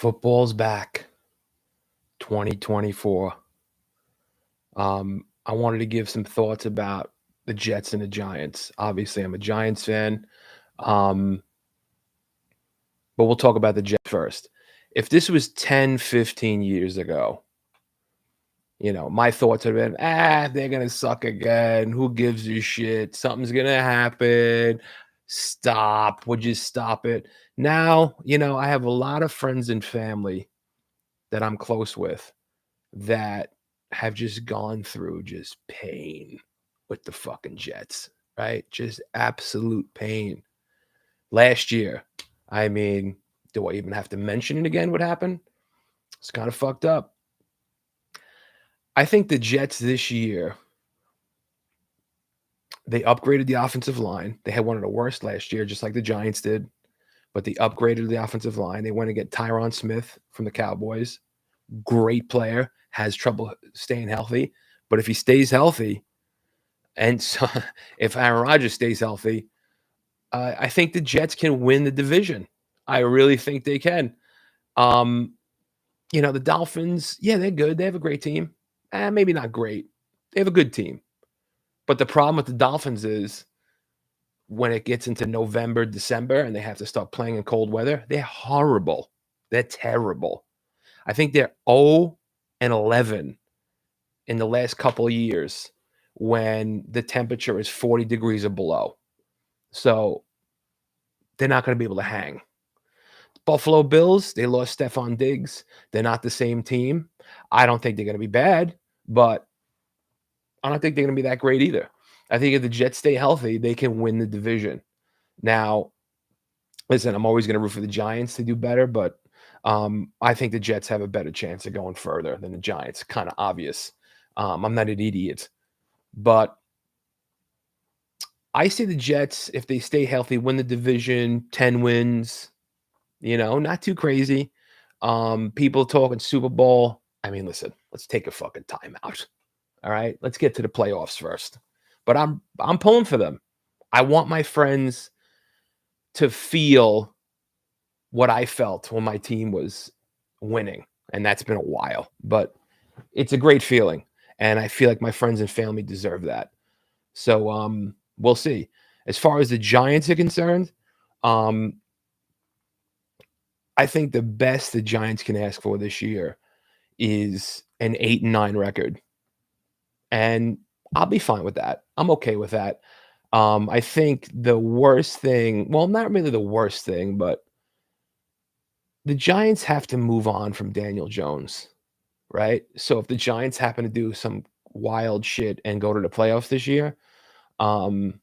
Football's back, 2024. I wanted to give some thoughts about the Jets and the Giants. Obviously, I'm a Giants fan, um, but we'll talk about the Jets first. If this was 10, 15 years ago, my thoughts would have been, they're going to suck again. Who gives a shit? Something's going to happen. Stop. Would you stop it? Now, I have a lot of friends and family that I'm close with that have just gone through just pain with the fucking Jets, right? Just absolute pain. Last year, I mean, do I even have to mention it again? What happened? It's kind of fucked up. I think the Jets this year, they upgraded the offensive line. They had one of the worst last year, just like the Giants did, but they upgraded the offensive line. They went and get Tyron Smith from the Cowboys. Great player, has trouble staying healthy, but if he stays healthy, and so if Aaron Rodgers stays healthy, I think the Jets can win the division. I really think they can. Um, the Dolphins, yeah, they're good. They have a great team. Maybe not great. They have a good team. But the problem with the Dolphins is when it gets into November, December, and they have to start playing in cold weather, they're horrible. They're terrible. I think they're 0-11 in the last couple of years when the temperature is 40 degrees or below. So they're not going to be able to hang. Buffalo Bills, they lost Stephon Diggs. They're not the same team. I don't think they're going to be bad, but I don't think they're going to be that great either. I think if the Jets stay healthy, they can win the division. Now, listen, I'm always going to root for the Giants to do better, but I think the Jets have a better chance of going further than the Giants. Kind of obvious. I'm not an idiot, but I see the Jets, if they stay healthy, win the division, 10 wins, not too crazy. People talking Super Bowl. I mean, listen, let's take a fucking timeout. All right, let's get to the playoffs first. But I'm pulling for them. I want my friends to feel what I felt when my team was winning, and that's been a while. But it's a great feeling, and I feel like my friends and family deserve that. So we'll see. As far as the Giants are concerned, I think the best the Giants can ask for this year is an 8-9 record. And I'll be fine with that. I'm okay with that. I think the worst thing, well, not really the worst thing, but the Giants have to move on from Daniel Jones, right? So if the Giants happen to do some wild shit and go to the playoffs this year, um,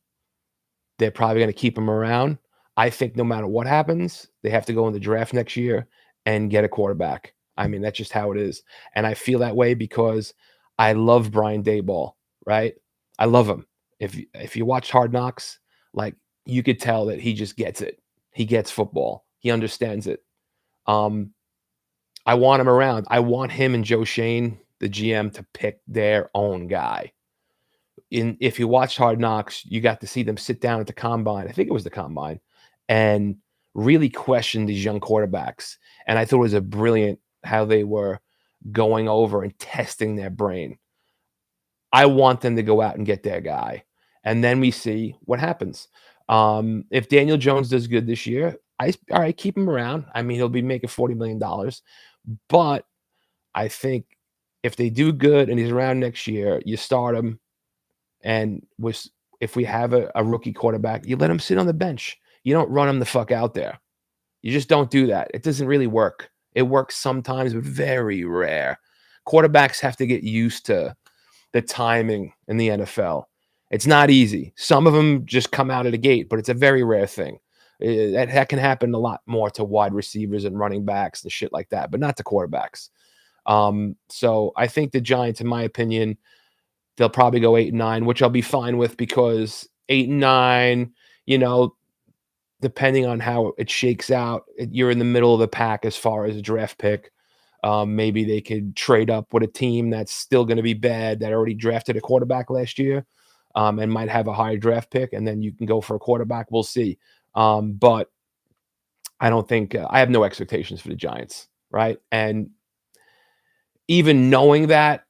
they're probably going to keep him around. I think no matter what happens, they have to go in the draft next year and get a quarterback. I mean, that's just how it is. And I feel that way because I love Brian Daboll, right? I love him. If you watch Hard Knocks, like you could tell that he just gets it. He gets football. He understands it. I want him around. I want him and Joe Shane, the GM, to pick their own guy. If you watched Hard Knocks, you got to see them sit down at the combine. I think it was the combine, and really question these young quarterbacks. And I thought it was a brilliant how they were going over and testing their brain. I want them to go out and get their guy, and then we see what happens. If Daniel Jones does good this year, all right, keep him around. I mean, he'll be making $40 million, but I think if they do good and he's around next year, you start him. And if we have a rookie quarterback, you let him sit on the bench. You don't run him the fuck out there. You just don't do that. It doesn't really work. It works sometimes, but very rare. Quarterbacks have to get used to the timing in the NFL. It's not easy. Some of them just come out of the gate, but it's a very rare thing. That can happen a lot more to wide receivers and running backs and shit like that, but not to quarterbacks. So I think the Giants, in my opinion, they'll probably go 8-9, which I'll be fine with because 8-9, depending on how it shakes out, you're in the middle of the pack as far as a draft pick. Maybe they could trade up with a team that's still going to be bad that already drafted a quarterback last year and might have a higher draft pick, and then you can go for a quarterback. We'll see. But I don't think I have no expectations for the Giants. right? And even knowing that,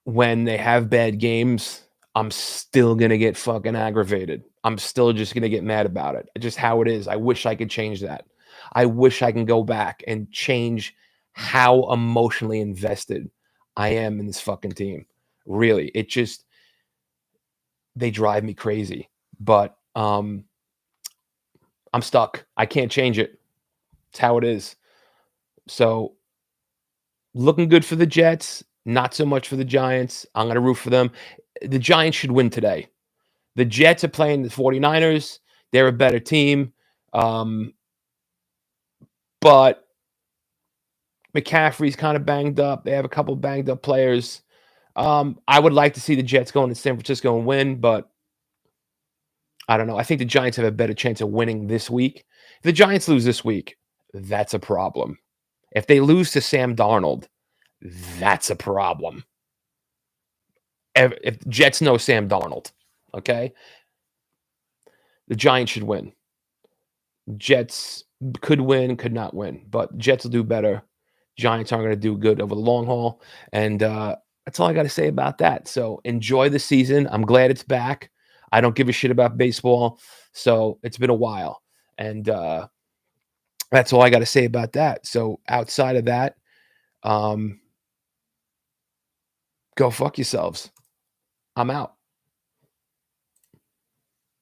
when they have bad games, I'm still gonna get fucking aggravated. I'm still just gonna get mad about it. Just how it is. I wish I could change that. I wish I can go back and change how emotionally invested I am in this fucking team. Really, it just they drive me crazy. But I'm stuck. I can't change it. It's how it is. So looking good for the Jets, not so much for the Giants. I'm gonna root for them. The Giants should win today. The Jets are playing the 49ers. They're a better team. Um, but McCaffrey's kind of banged up. They have a couple banged up players. I would like to see the Jets go into San Francisco and win, but I don't know. I think the Giants have a better chance of winning this week. If the Giants lose this week, that's a problem. If they lose to Sam Darnold, that's a problem. If Jets know Sam Darnold, okay, the Giants should win. Jets could win, could not win, but Jets will do better. Giants aren't going to do good over the long haul. And that's all I got to say about that. So enjoy the season. I'm glad it's back. I don't give a shit about baseball. So it's been a while. And that's all I got to say about that. So outside of that, um, go fuck yourselves. I'm out.